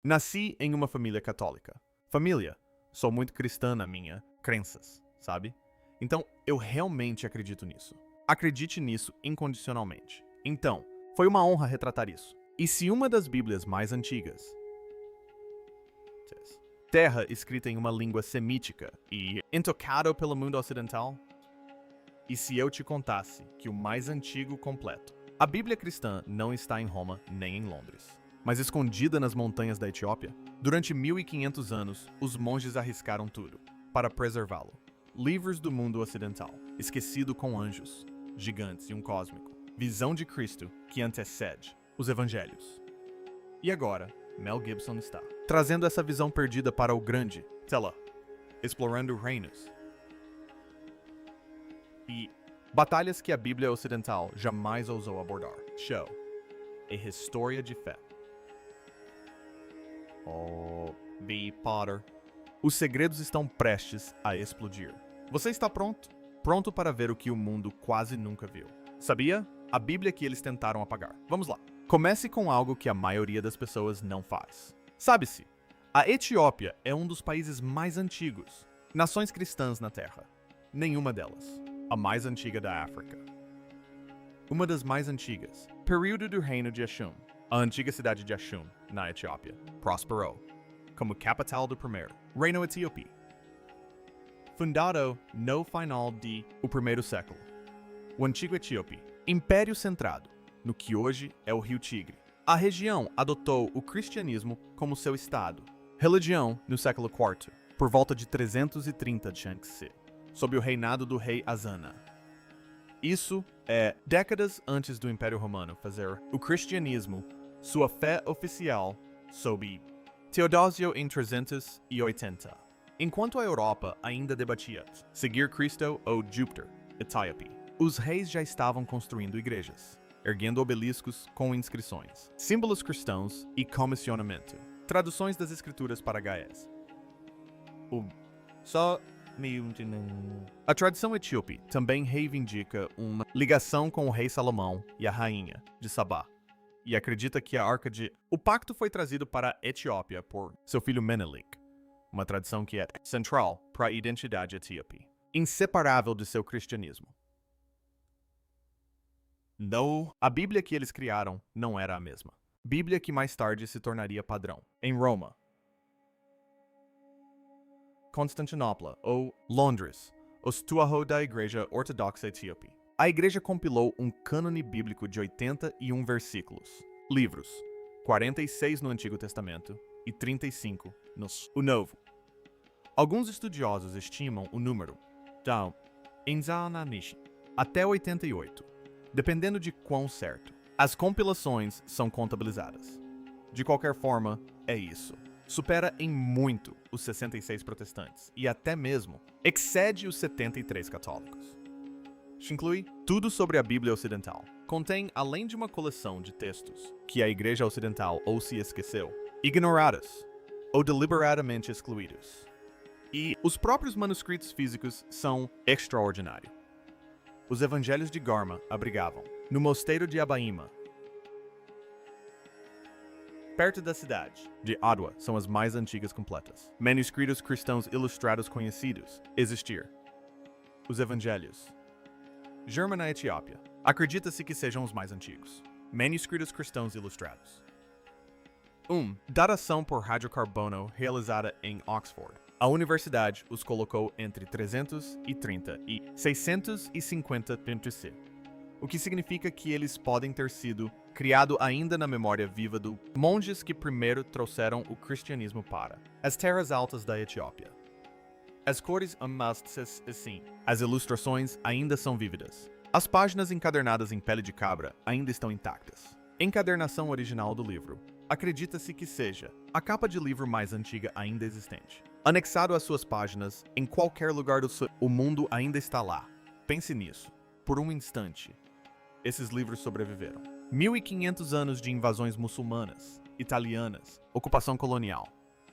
Nasci em uma família católica. Família, sou muito cristã na minha crenças, sabe? Então, eu realmente acredito nisso. Acredite nisso incondicionalmente. Então, foi uma honra retratar isso. E se uma das Bíblias mais antigas, terra escrita em uma língua semítica e intocado pelo mundo ocidental? E se eu te contasse que o mais antigo completo, a Bíblia cristã não está em Roma nem em Londres, mas escondida nas montanhas da Etiópia? Durante 1500 anos, os monges arriscaram tudo para preservá-lo. Livros do mundo ocidental, esquecido com anjos, gigantes e um cósmico. Visão de Cristo que antecede os evangelhos. E agora, Mel Gibson está trazendo essa visão perdida para o grande tela, explorando reinos e batalhas que a Bíblia ocidental jamais ousou abordar. Show. A história de fé. Oh, B. Potter. Os segredos estão prestes a explodir. Você está pronto? Pronto para ver o que o mundo quase nunca viu. Sabia? A Bíblia que eles tentaram apagar. Vamos lá. Comece com algo que a maioria das pessoas não faz. Sabe-se, a Etiópia é um dos países mais antigos. Nações cristãs na Terra. Nenhuma delas. A mais antiga da África. Uma das mais antigas. Período do reino de Ashum. A antiga cidade de Ashum, na Etiópia, prosperou como capital do primeiro reino etíope, fundado no final de o primeiro século. O antigo Etíope, império centrado no que hoje é o Rio Tigre. A região adotou o cristianismo como seu estado. Religião no século IV, por volta de 330 d.C., sob o reinado do rei Azana. Isso é décadas antes do Império Romano fazer o cristianismo sua fé oficial sob Teodósio em 380. Enquanto a Europa ainda debatia seguir Cristo ou Júpiter, Etíope, os reis já estavam construindo igrejas, erguendo obeliscos com inscrições, símbolos cristãos e comissionamento. Traduções das escrituras para Gaés. A tradição etíope também reivindica uma ligação com o rei Salomão e a rainha de Sabá, e acredita que a Arca de... O pacto foi trazido para a Etiópia por seu filho Menelik, uma tradição que é central para a identidade etíope, inseparável de seu cristianismo. Não, a Bíblia que eles criaram não era a mesma. Bíblia que mais tarde se tornaria padrão. Em Roma, Constantinopla ou Londres, os tuarro da Igreja Ortodoxa Etíope. A igreja compilou um cânone bíblico de 81 versículos, livros, 46 no Antigo Testamento e 35 no Novo. Alguns estudiosos estimam o número até 88, dependendo de quão certo. As compilações são contabilizadas. De qualquer forma, é isso. Supera em muito os 66 protestantes e até mesmo excede os 73 católicos. Isso inclui tudo sobre a Bíblia Ocidental. Contém, além de uma coleção de textos que a Igreja Ocidental ou se esqueceu, ignorados ou deliberadamente excluídos. E os próprios manuscritos físicos são extraordinários. Os Evangelhos de Garma abrigavam no mosteiro de Abaíma, perto da cidade de Adwa, são as mais antigas completas. Manuscritos cristãos ilustrados conhecidos existir. Os Evangelhos. Germa na Etiópia. Acredita-se que sejam os mais antigos. Manuscritos cristãos ilustrados. Datação por radiocarbono realizada em Oxford. A universidade os colocou entre 330 e 650 c, o que significa que eles podem ter sido criado ainda na memória viva dos monges que primeiro trouxeram o cristianismo para as terras altas da Etiópia. As cores amastas assim. As ilustrações ainda são vívidas. As páginas encadernadas em pele de cabra ainda estão intactas. Encadernação original do livro. Acredita-se que seja a capa de livro mais antiga ainda existente. Anexado às suas páginas, em qualquer lugar o mundo ainda está lá. Pense nisso. Por um instante, esses livros sobreviveram. 1500 anos de invasões muçulmanas, italianas, ocupação colonial.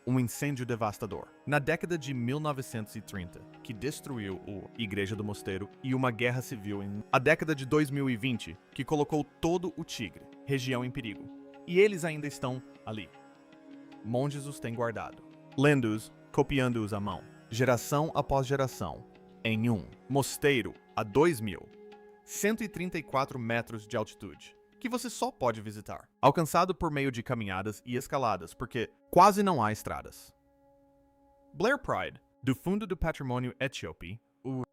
Um incêndio devastador. Na década de 1930, que destruiu a Igreja do Mosteiro, e uma guerra civil em a década de 2020, que colocou todo o Tigre, região em perigo. E eles ainda estão ali. monges os têm guardado, lendo-os, copiando-os à mão, geração após geração, em um mosteiro a 2.134 metros de altitude, que você só pode visitar, alcançado por meio de caminhadas e escaladas, porque quase não há estradas. Blair Pride, do Fundo do Patrimônio Etíope,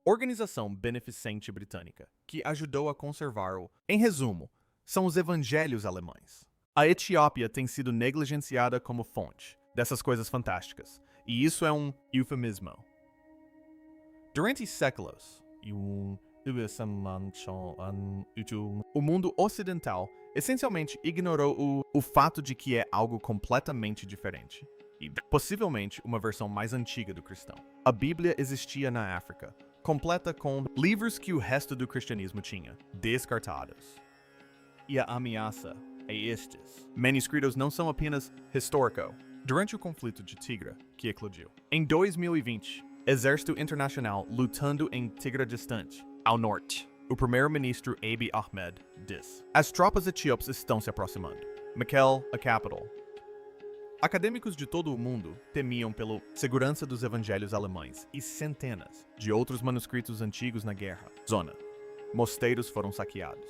organização beneficente britânica, que ajudou a conservar em resumo, são os evangelhos alemães. A Etiópia tem sido negligenciada como fonte dessas coisas fantásticas, e isso é um eufemismo. Durante séculos, o mundo ocidental essencialmente ignorou o fato de que é algo completamente diferente, e possivelmente uma versão mais antiga do cristão. A Bíblia existia na África, completa com livros que o resto do cristianismo tinha, descartados. E a ameaça é estes. Manuscritos não são apenas histórico. Durante o conflito de Tigra, que eclodiu, em 2020, Exército Internacional lutando em Tigra distante, ao norte. O primeiro-ministro Abiy Ahmed diz: as tropas etíopes estão se aproximando. Mekelle, a capital. Acadêmicos de todo o mundo temiam pela segurança dos evangelhos alemães e centenas de outros manuscritos antigos na guerra. Zona. Mosteiros foram saqueados.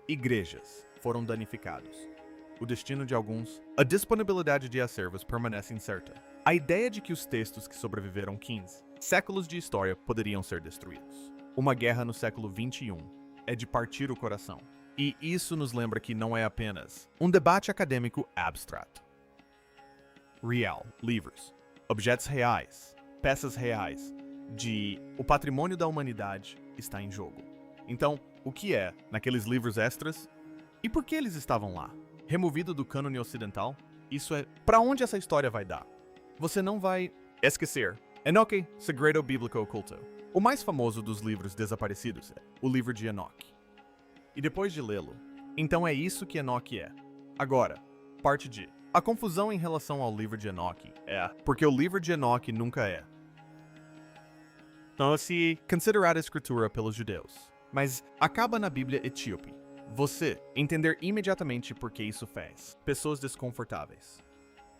Igrejas foram danificados. O destino de alguns, a disponibilidade de acervos permanece incerta. A ideia de que os textos que sobreviveram 15 séculos de história poderiam ser destruídos. Uma guerra no século XXI é de partir o coração. E isso nos lembra que não é apenas um debate acadêmico abstrato. Real, livros, objetos reais, peças reais, o patrimônio da humanidade está em jogo. Então, o que é naqueles livros extras? E por que eles estavam lá? Removido do cânone ocidental? Isso é para onde essa história vai dar? Você não vai esquecer. Enoque, Segredo Bíblico Oculto. O mais famoso dos livros desaparecidos é o livro de Enoque. E depois de lê-lo, então é isso que Enoque é. Agora, parte de a confusão em relação ao livro de Enoque é porque o livro de Enoque nunca é. Não se considerada escritura pelos judeus, mas acaba na Bíblia etíope. Você entender imediatamente por que isso fez. Pessoas desconfortáveis.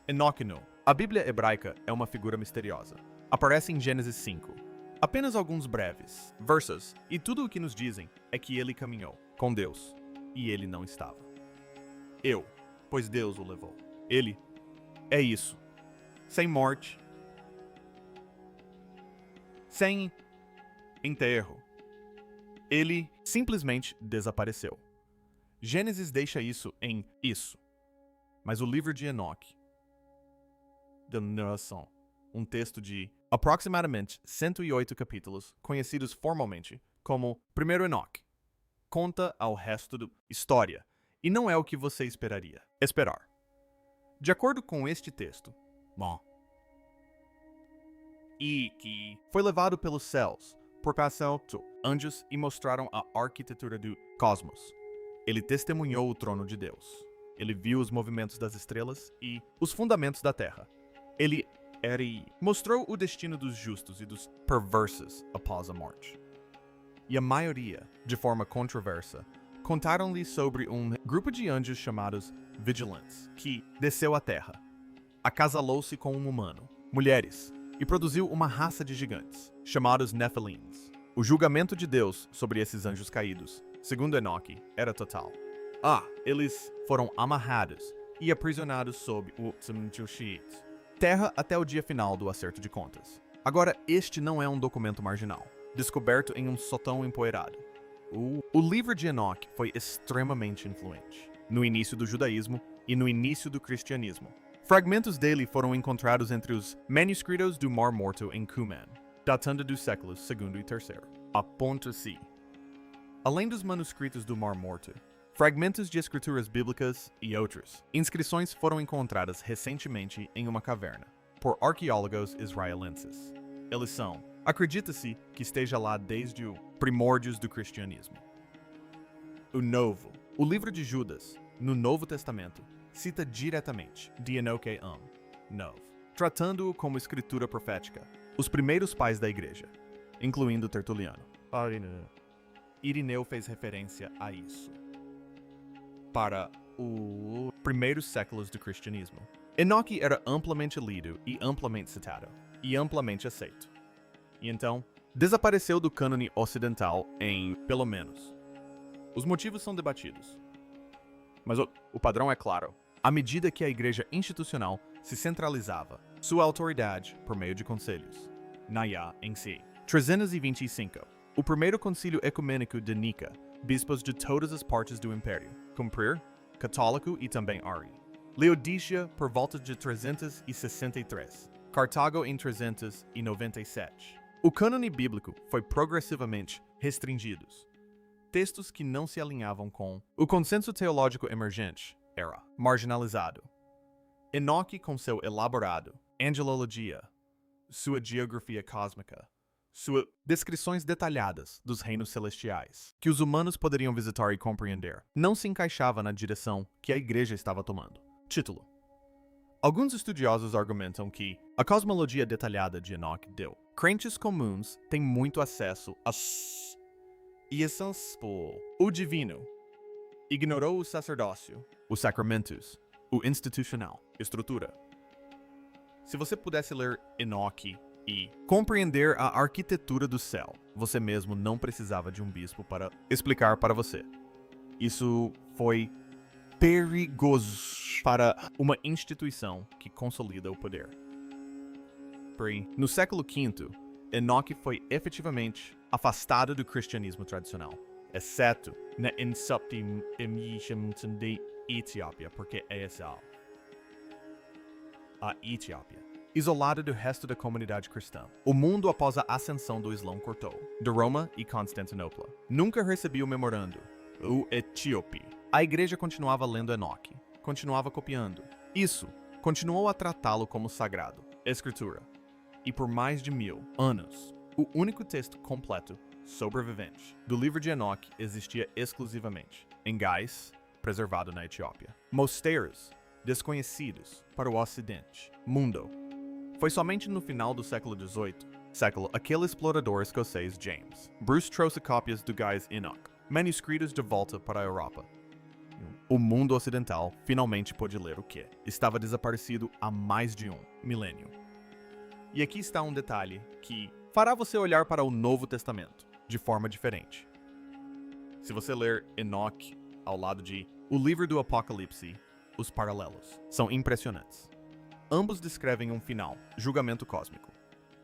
Enoquino. A Bíblia hebraica é uma figura misteriosa. Aparece em Gênesis 5. Apenas alguns breves versos, e tudo o que nos dizem é que ele caminhou com Deus, e ele não estava. Pois Deus o levou. Ele é isso. Sem morte. Sem enterro. Ele simplesmente desapareceu. Gênesis deixa isso em isso. Mas o livro de Enoque, da narração, um texto de aproximadamente 108 capítulos, conhecidos formalmente como Primeiro Enoque, conta ao resto da história, e não é o que você esperaria. Esperar. De acordo com este texto, e que foi levado pelos céus, por passar anjos e mostraram a arquitetura do cosmos. Ele testemunhou o trono de Deus. Ele viu os movimentos das estrelas e os fundamentos da terra. Ele mostrou o destino dos justos e dos perversos após a morte. E a maioria, de forma controversa, contaram-lhe sobre um grupo de anjos chamados Vigilantes, que desceu à terra, acasalou-se com um humano, mulheres, e produziu uma raça de gigantes, chamados Nephilims. O julgamento de Deus sobre esses anjos caídos, segundo Enoque, era total. Eles foram amarrados e aprisionados sob o terra até o dia final do acerto de contas. Agora, este não é um documento marginal, descoberto em um sótão empoeirado. O livro de Enoque foi extremamente influente no início do judaísmo e no início do cristianismo. Fragmentos dele foram encontrados entre os manuscritos do Mar Morto em Qumran, datando dos séculos II e III. Aponta-se. Além dos manuscritos do Mar Morto, fragmentos de escrituras bíblicas e outros, inscrições foram encontradas recentemente em uma caverna por arqueólogos israelenses. Eles são, acredita-se que esteja lá desde os primórdios do cristianismo. O livro de Judas, no Novo Testamento, cita diretamente de Enoque 9, tratando-o como escritura profética, os primeiros pais da igreja, incluindo Tertuliano. Irineu fez referência a isso para os primeiros séculos do cristianismo. Enoque era amplamente lido e amplamente citado, e amplamente aceito. E então, desapareceu do cânone ocidental em, pelo menos. Os motivos são debatidos. Mas o padrão é claro. À medida que a igreja institucional se centralizava, sua autoridade por meio de conselhos. Naya em si. 325. O primeiro concílio ecumênico de Nica, bispos de todas as partes do império, cumprir, católico e também ário. Laodícia por volta de 363. Cartago em 397. O cânone bíblico foi progressivamente restringido. Textos que não se alinhavam com o consenso teológico emergente era marginalizado. Enoque com seu elaborado angelologia, sua geografia cósmica, suas descrições detalhadas dos reinos celestiais, que os humanos poderiam visitar e compreender, não se encaixava na direção que a igreja estava tomando. Título. Alguns estudiosos argumentam que a cosmologia detalhada de Enoque deu. Crentes comuns têm muito acesso a e o divino. Ignorou o sacerdócio, os sacramentos, o institucional, estrutura. Se você pudesse ler Enoque e compreender a arquitetura do céu, você mesmo não precisava de um bispo para explicar para você. Isso foi perigoso para uma instituição que consolida o poder. Porém, no século V, Enoque foi efetivamente afastado do cristianismo tradicional, exceto na de Etiópia, porque é essa a Etiópia. Isolado do resto da comunidade cristã. O mundo após a ascensão do Islã cortou, de Roma e Constantinopla. Nunca recebia o memorando, o Etíope. A igreja continuava lendo Enoque, continuava copiando. Isso continuou a tratá-lo como sagrado, escritura. E por mais de 1000 anos, o único texto completo, sobrevivente, do livro de Enoque existia exclusivamente em Gais, preservado na Etiópia. Mosteiros, desconhecidos para o Ocidente, mundo. Foi somente no final do século XVIII, aquele explorador escocês James Bruce trouxe cópias do Gais Enoch, manuscritos de volta para a Europa. O mundo ocidental finalmente pôde ler o que estava desaparecido há mais de um milênio. E aqui está um detalhe que fará você olhar para o Novo Testamento de forma diferente. Se você ler Enoque ao lado de o livro do Apocalipse, os paralelos são impressionantes. Ambos descrevem um final, julgamento cósmico.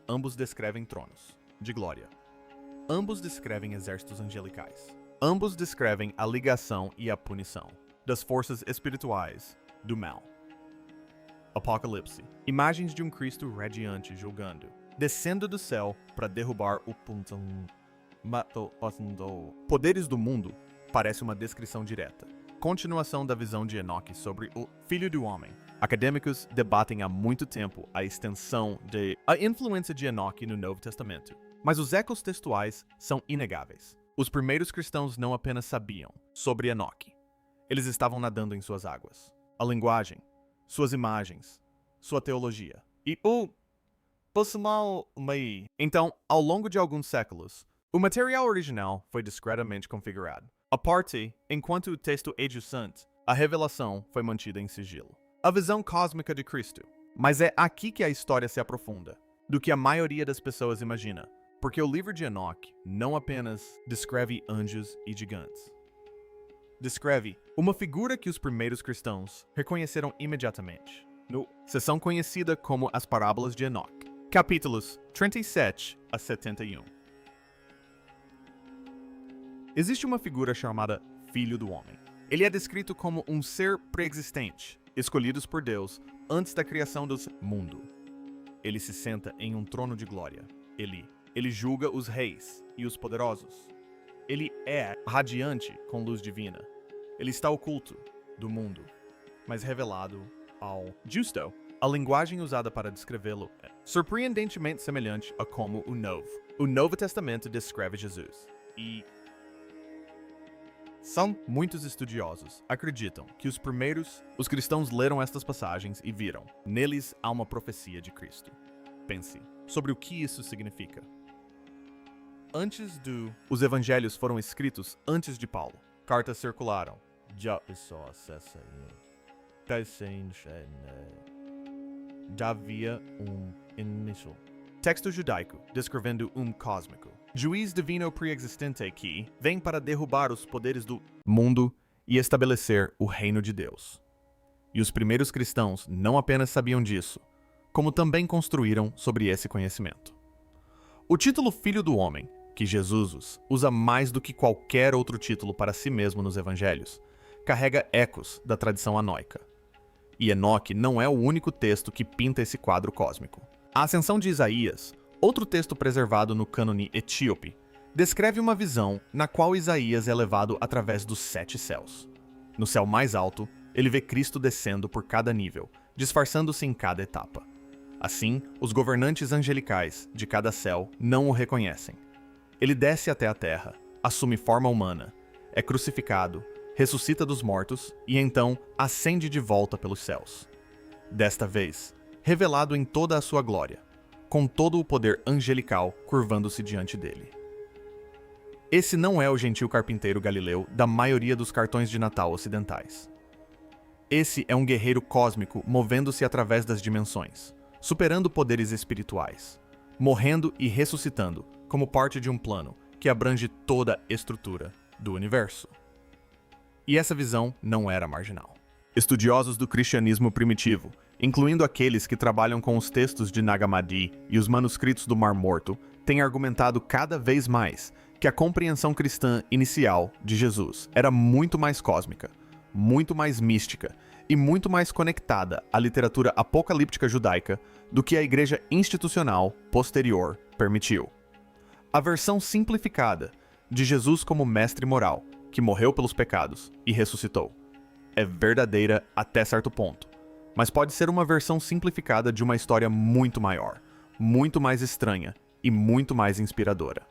Ambos descrevem tronos, de glória. Ambos descrevem exércitos angelicais. Ambos descrevem a ligação e a punição das forças espirituais do mal. Apocalipse. Imagens de um Cristo radiante julgando, descendo do céu para derrubar o poderes do mundo. Parece uma descrição direta. Continuação da visão de Enoque sobre o Filho do Homem. Acadêmicos debatem há muito tempo a extensão a influência de Enoque no Novo Testamento, mas os ecos textuais são inegáveis. Os primeiros cristãos não apenas sabiam sobre Enoque, eles estavam nadando em suas águas. A linguagem, suas imagens, sua teologia e Então, ao longo de alguns séculos, o material original foi discretamente configurado. A parte, enquanto o texto é adjacente, a revelação foi mantida em sigilo. A visão cósmica de Cristo. Mas é aqui que a história se aprofunda, do que a maioria das pessoas imagina, porque o livro de Enoque não apenas descreve anjos e gigantes. Descreve uma figura que os primeiros cristãos reconheceram imediatamente, no seção conhecida como as Parábolas de Enoque, capítulos 37 a 71. Existe uma figura chamada Filho do Homem. Ele é descrito como um ser pré-existente, escolhidos por Deus antes da criação do mundo. Ele se senta em um trono de glória. Ele julga os reis e os poderosos. Ele é radiante com luz divina. Ele está oculto do mundo, mas revelado ao justo. A linguagem usada para descrevê-lo é surpreendentemente semelhante a como o Novo Testamento descreve Jesus. E muitos estudiosos acreditam que os cristãos leram estas passagens e viram, neles há uma profecia de Cristo. Pense sobre o que isso significa. Os evangelhos foram escritos antes de Paulo. Cartas circularam. já havia início. Texto judaico descrevendo cósmico. Juiz divino preexistente que vem para derrubar os poderes do mundo e estabelecer o reino de Deus. E os primeiros cristãos não apenas sabiam disso, como também construíram sobre esse conhecimento. O título Filho do Homem, que Jesus usa mais do que qualquer outro título para si mesmo nos evangelhos, carrega ecos da tradição anoica. E Enoque não é o único texto que pinta esse quadro cósmico. A Ascensão de Isaías, outro texto preservado no cânone etíope, descreve uma visão na qual Isaías é levado através dos 7 céus. No céu mais alto, ele vê Cristo descendo por cada nível, disfarçando-se em cada etapa. Assim, os governantes angelicais de cada céu não o reconhecem. Ele desce até a terra, assume forma humana, é crucificado, ressuscita dos mortos e então ascende de volta pelos céus. Desta vez, revelado em toda a sua glória, com todo o poder angelical curvando-se diante dele. Esse não é o gentil carpinteiro galileu da maioria dos cartões de Natal ocidentais. Esse é um guerreiro cósmico movendo-se através das dimensões, superando poderes espirituais, morrendo e ressuscitando como parte de um plano que abrange toda a estrutura do universo. E essa visão não era marginal. Estudiosos do cristianismo primitivo, incluindo aqueles que trabalham com os textos de Nag Hammadi e os manuscritos do Mar Morto, têm argumentado cada vez mais que a compreensão cristã inicial de Jesus era muito mais cósmica, muito mais mística e muito mais conectada à literatura apocalíptica judaica do que a igreja institucional posterior permitiu. A versão simplificada de Jesus como mestre moral, que morreu pelos pecados e ressuscitou, é verdadeira até certo ponto, mas pode ser uma versão simplificada de uma história muito maior, muito mais estranha e muito mais inspiradora.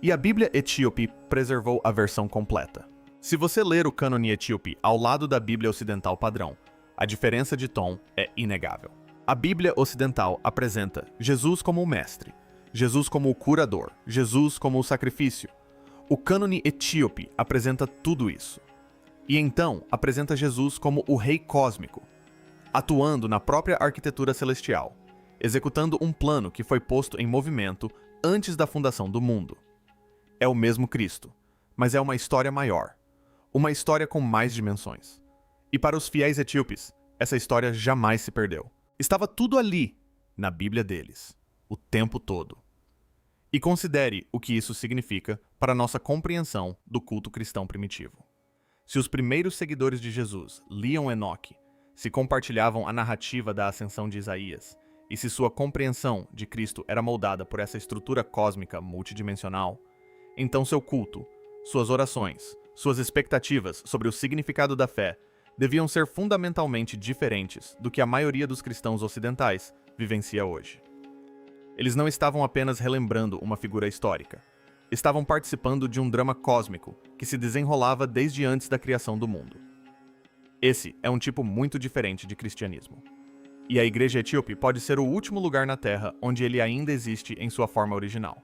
E a Bíblia etíope preservou a versão completa. Se você ler o cânone etíope ao lado da Bíblia ocidental padrão, a diferença de tom é inegável. A Bíblia ocidental apresenta Jesus como o mestre, Jesus como o curador, Jesus como o sacrifício. O cânone etíope apresenta tudo isso. E então apresenta Jesus como o rei cósmico, atuando na própria arquitetura celestial, executando um plano que foi posto em movimento antes da fundação do mundo. É o mesmo Cristo, mas é uma história maior, uma história com mais dimensões. E para os fiéis etíopes, essa história jamais se perdeu. Estava tudo ali, na Bíblia deles, o tempo todo. E considere o que isso significa para a nossa compreensão do culto cristão primitivo. Se os primeiros seguidores de Jesus liam Enoque, se compartilhavam a narrativa da ascensão de Isaías, e se sua compreensão de Cristo era moldada por essa estrutura cósmica multidimensional, então seu culto, suas orações, suas expectativas sobre o significado da fé deviam ser fundamentalmente diferentes do que a maioria dos cristãos ocidentais vivencia hoje. Eles não estavam apenas relembrando uma figura histórica. Estavam participando de um drama cósmico que se desenrolava desde antes da criação do mundo. Esse é um tipo muito diferente de cristianismo. E a igreja etíope pode ser o último lugar na Terra onde ele ainda existe em sua forma original.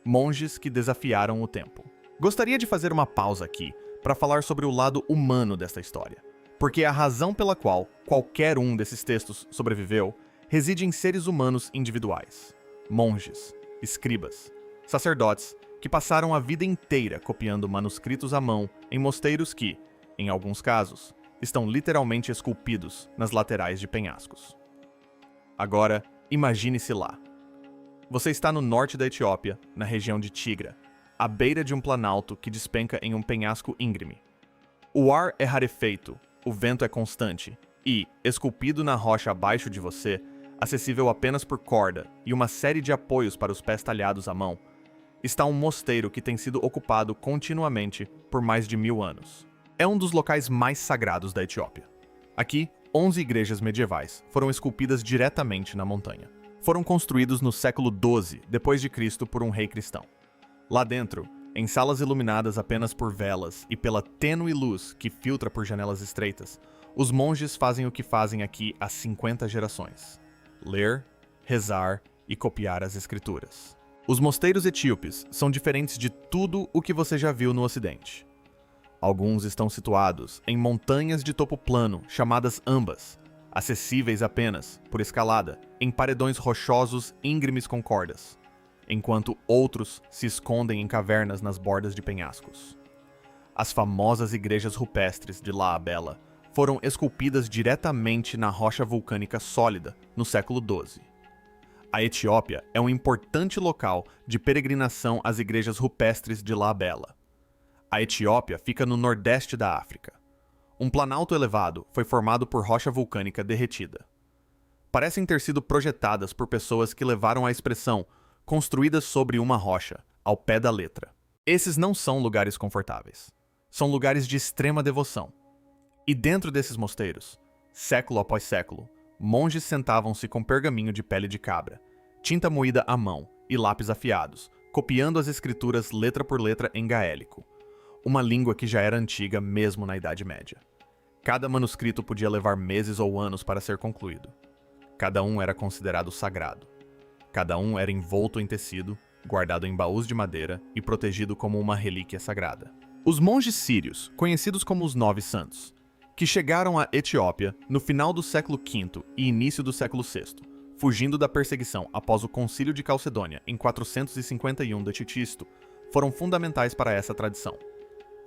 Monges que desafiaram o tempo. Gostaria de fazer uma pausa aqui para falar sobre o lado humano desta história, porque a razão pela qual qualquer um desses textos sobreviveu reside em seres humanos individuais. Monges, escribas, sacerdotes que passaram a vida inteira copiando manuscritos à mão em mosteiros que, em alguns casos, estão literalmente esculpidos nas laterais de penhascos. Agora, imagine-se lá. Você está no norte da Etiópia, na região de Tigra, à beira de um planalto que despenca em um penhasco íngreme. O ar é rarefeito, o vento é constante e, esculpido na rocha abaixo de você, acessível apenas por corda e uma série de apoios para os pés talhados à mão, está um mosteiro que tem sido ocupado continuamente por mais de 1000 anos. É um dos locais mais sagrados da Etiópia. Aqui, 11 igrejas medievais foram esculpidas diretamente na montanha. Foram construídos no século XII d.C. por um rei cristão. Lá dentro, em salas iluminadas apenas por velas e pela tênue luz que filtra por janelas estreitas, os monges fazem o que fazem aqui há 50 gerações: ler, rezar e copiar as escrituras. Os mosteiros etíopes são diferentes de tudo o que você já viu no Ocidente. Alguns estão situados em montanhas de topo plano chamadas ambas, acessíveis apenas, por escalada, em paredões rochosos íngremes com cordas, enquanto outros se escondem em cavernas nas bordas de penhascos. As famosas igrejas rupestres de La Bella foram esculpidas diretamente na rocha vulcânica sólida no século XII. A Etiópia é um importante local de peregrinação às igrejas rupestres de La Bella. A Etiópia fica no nordeste da África. Um planalto elevado foi formado por rocha vulcânica derretida. Parecem ter sido projetadas por pessoas que levaram a expressão construídas sobre uma rocha, ao pé da letra. Esses não são lugares confortáveis. São lugares de extrema devoção. E dentro desses mosteiros, século após século, monges sentavam-se com pergaminho de pele de cabra, tinta moída à mão e lápis afiados, copiando as escrituras letra por letra em gaélico, uma língua que já era antiga mesmo na Idade Média. Cada manuscrito podia levar meses ou anos para ser concluído. Cada um era considerado sagrado. Cada um era envolto em tecido, guardado em baús de madeira e protegido como uma relíquia sagrada. Os monges sírios, conhecidos como os Nove Santos, que chegaram à Etiópia no final do século V e início do século VI, fugindo da perseguição após o Concílio de Calcedônia em 451 d.C., foram fundamentais para essa tradição.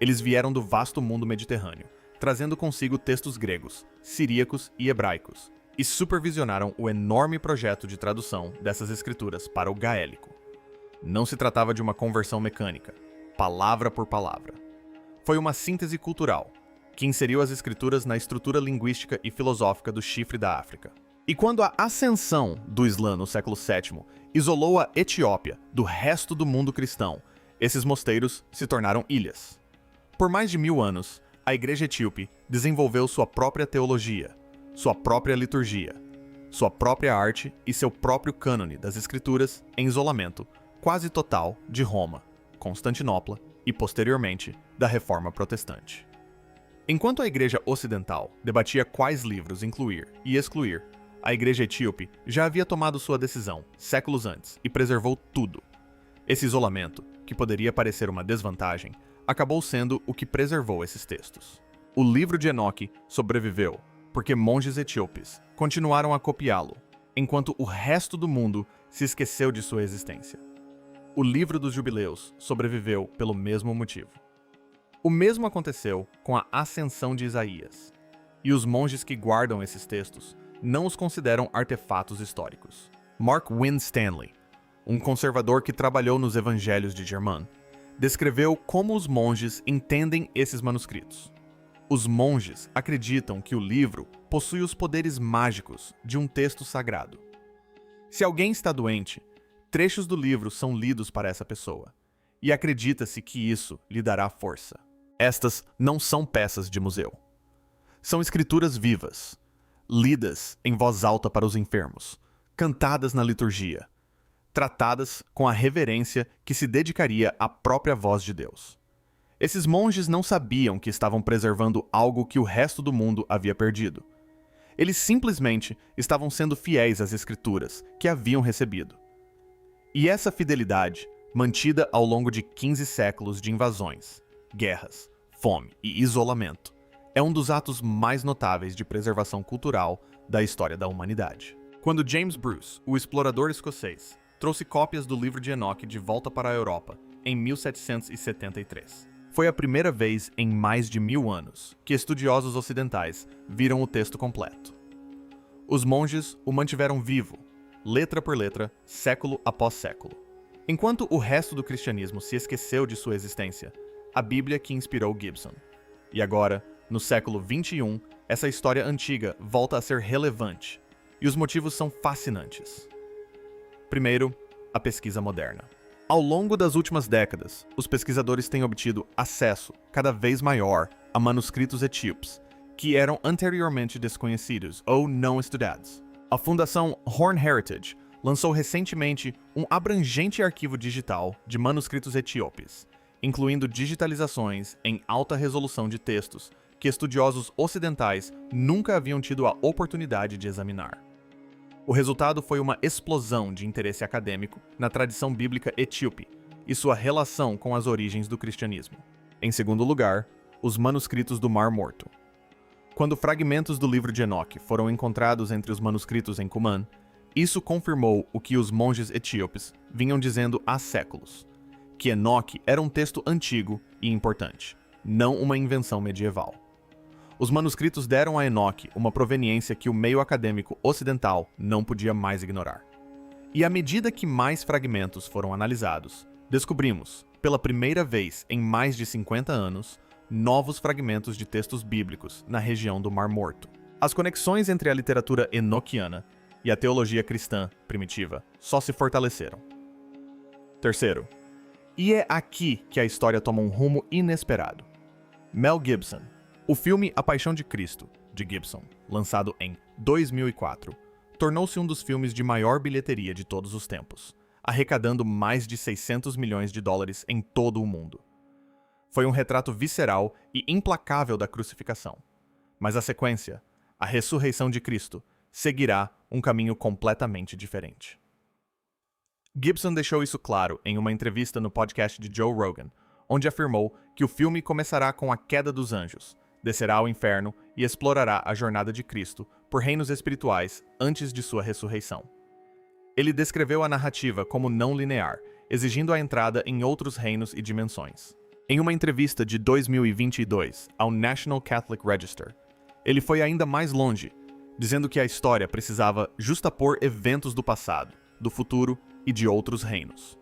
Eles vieram do vasto mundo mediterrâneo, trazendo consigo textos gregos, siríacos e hebraicos, e supervisionaram o enorme projeto de tradução dessas escrituras para o gaélico. Não se tratava de uma conversão mecânica, palavra por palavra. Foi uma síntese cultural, que inseriu as escrituras na estrutura linguística e filosófica do chifre da África. E quando a ascensão do Islã no século VII isolou a Etiópia do resto do mundo cristão, esses mosteiros se tornaram ilhas. Por mais de 1000 anos, a Igreja Etíope desenvolveu sua própria teologia, sua própria liturgia, sua própria arte e seu próprio cânone das escrituras em isolamento quase total de Roma, Constantinopla e, posteriormente, da Reforma Protestante. Enquanto a Igreja Ocidental debatia quais livros incluir e excluir, a Igreja Etíope já havia tomado sua decisão séculos antes e preservou tudo. Esse isolamento, que poderia parecer uma desvantagem, acabou sendo o que preservou esses textos. O livro de Enoque sobreviveu porque monges etíopes continuaram a copiá-lo, enquanto o resto do mundo se esqueceu de sua existência. O livro dos Jubileus sobreviveu pelo mesmo motivo. O mesmo aconteceu com a ascensão de Isaías, e os monges que guardam esses textos não os consideram artefatos históricos. Mark Winstanley, um conservador que trabalhou nos Evangelhos de Germain, descreveu como os monges entendem esses manuscritos. Os monges acreditam que o livro possui os poderes mágicos de um texto sagrado. Se alguém está doente, trechos do livro são lidos para essa pessoa, e acredita-se que isso lhe dará força. Estas não são peças de museu. São escrituras vivas, lidas em voz alta para os enfermos, cantadas na liturgia, tratadas com a reverência que se dedicaria à própria voz de Deus. Esses monges não sabiam que estavam preservando algo que o resto do mundo havia perdido. Eles simplesmente estavam sendo fiéis às escrituras que haviam recebido. E essa fidelidade, mantida ao longo de 15 séculos de invasões, guerras, fome e isolamento, é um dos atos mais notáveis de preservação cultural da história da humanidade. Quando James Bruce, o explorador escocês, trouxe cópias do livro de Enoque de volta para a Europa em 1773, foi a primeira vez em mais de 1000 anos que estudiosos ocidentais viram o texto completo. Os monges o mantiveram vivo, letra por letra, século após século. Enquanto o resto do cristianismo se esqueceu de sua existência, a Bíblia que inspirou Gibson. E agora, no século XXI, essa história antiga volta a ser relevante, e os motivos são fascinantes. Primeiro, a pesquisa moderna. Ao longo das últimas décadas, os pesquisadores têm obtido acesso cada vez maior a manuscritos etíopes, que eram anteriormente desconhecidos ou não estudados. A Fundação Horn Heritage lançou recentemente um abrangente arquivo digital de manuscritos etíopes, incluindo digitalizações em alta resolução de textos que estudiosos ocidentais nunca haviam tido a oportunidade de examinar. O resultado foi uma explosão de interesse acadêmico na tradição bíblica etíope e sua relação com as origens do cristianismo. Em segundo lugar, os manuscritos do Mar Morto. Quando fragmentos do livro de Enoque foram encontrados entre os manuscritos em Qumran, isso confirmou o que os monges etíopes vinham dizendo há séculos, que Enoque era um texto antigo e importante, não uma invenção medieval. Os manuscritos deram a Enoque uma proveniência que o meio acadêmico ocidental não podia mais ignorar. E à medida que mais fragmentos foram analisados, descobrimos, pela primeira vez em mais de 50 anos, novos fragmentos de textos bíblicos na região do Mar Morto. As conexões entre a literatura enoquiana e a teologia cristã primitiva só se fortaleceram. Terceiro, e é aqui que a história toma um rumo inesperado. Mel Gibson. O filme A Paixão de Cristo, de Gibson, lançado em 2004, tornou-se um dos filmes de maior bilheteria de todos os tempos, arrecadando mais de 600 milhões de dólares em todo o mundo. Foi um retrato visceral e implacável da crucificação. Mas a sequência, a ressurreição de Cristo, seguirá um caminho completamente diferente. Gibson deixou isso claro em uma entrevista no podcast de Joe Rogan, onde afirmou que o filme começará com a queda dos anjos, descerá ao inferno e explorará a jornada de Cristo por reinos espirituais antes de sua ressurreição. Ele descreveu a narrativa como não linear, exigindo a entrada em outros reinos e dimensões. Em uma entrevista de 2022 ao National Catholic Register, ele foi ainda mais longe, dizendo que a história precisava justapor eventos do passado, do futuro e de outros reinos.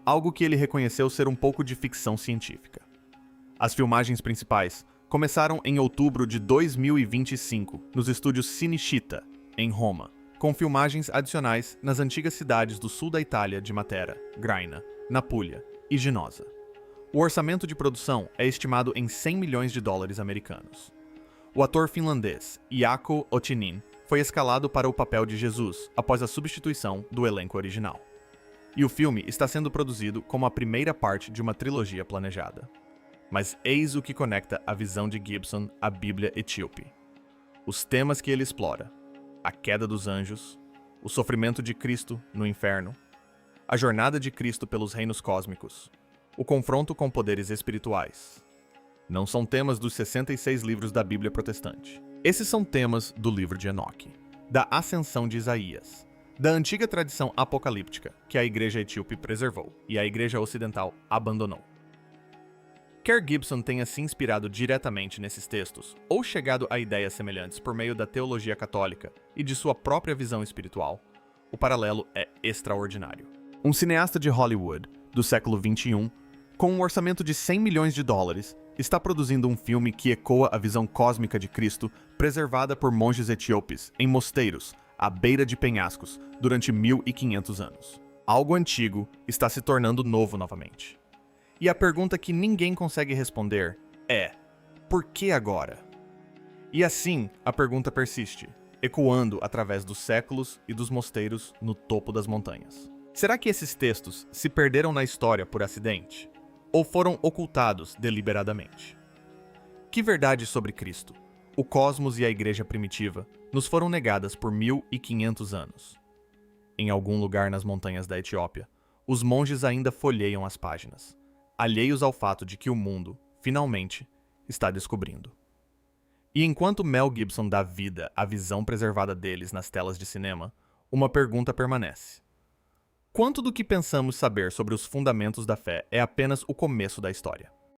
Algo que ele reconheceu ser um pouco de ficção científica. As filmagens principais começaram em outubro de 2025 nos estúdios Cinecittà, em Roma, com filmagens adicionais nas antigas cidades do sul da Itália de Matera, Graina, Napulia e Ginosa. O orçamento de produção é estimado em 100 milhões de dólares americanos. O ator finlandês Jaakko Otinin foi escalado para o papel de Jesus após a substituição do elenco original. E o filme está sendo produzido como a primeira parte de uma trilogia planejada. Mas eis o que conecta a visão de Gibson à Bíblia etíope. Os temas que ele explora: a queda dos anjos, o sofrimento de Cristo no inferno, a jornada de Cristo pelos reinos cósmicos, o confronto com poderes espirituais. Não são temas dos 66 livros da Bíblia protestante. Esses são temas do livro de Enoque, da ascensão de Isaías, da antiga tradição apocalíptica que a igreja etíope preservou e a igreja ocidental abandonou. Quer Gibson tenha se inspirado diretamente nesses textos ou chegado a ideias semelhantes por meio da teologia católica e de sua própria visão espiritual, o paralelo é extraordinário. Um cineasta de Hollywood, do século XXI, com um orçamento de 100 milhões de dólares, está produzindo um filme que ecoa a visão cósmica de Cristo preservada por monges etíopes em mosteiros, à beira de penhascos, durante 1500 anos. Algo antigo está se tornando novo novamente. E a pergunta que ninguém consegue responder é: por que agora? E assim, a pergunta persiste, ecoando através dos séculos e dos mosteiros no topo das montanhas. Será que esses textos se perderam na história por acidente? Ou foram ocultados deliberadamente? Que verdades sobre Cristo, o cosmos e a igreja primitiva nos foram negadas por 1500 anos? Em algum lugar nas montanhas da Etiópia, os monges ainda folheiam as páginas, alheios ao fato de que o mundo, finalmente, está descobrindo. E enquanto Mel Gibson dá vida à visão preservada deles nas telas de cinema, uma pergunta permanece. Quanto do que pensamos saber sobre os fundamentos da fé é apenas o começo da história?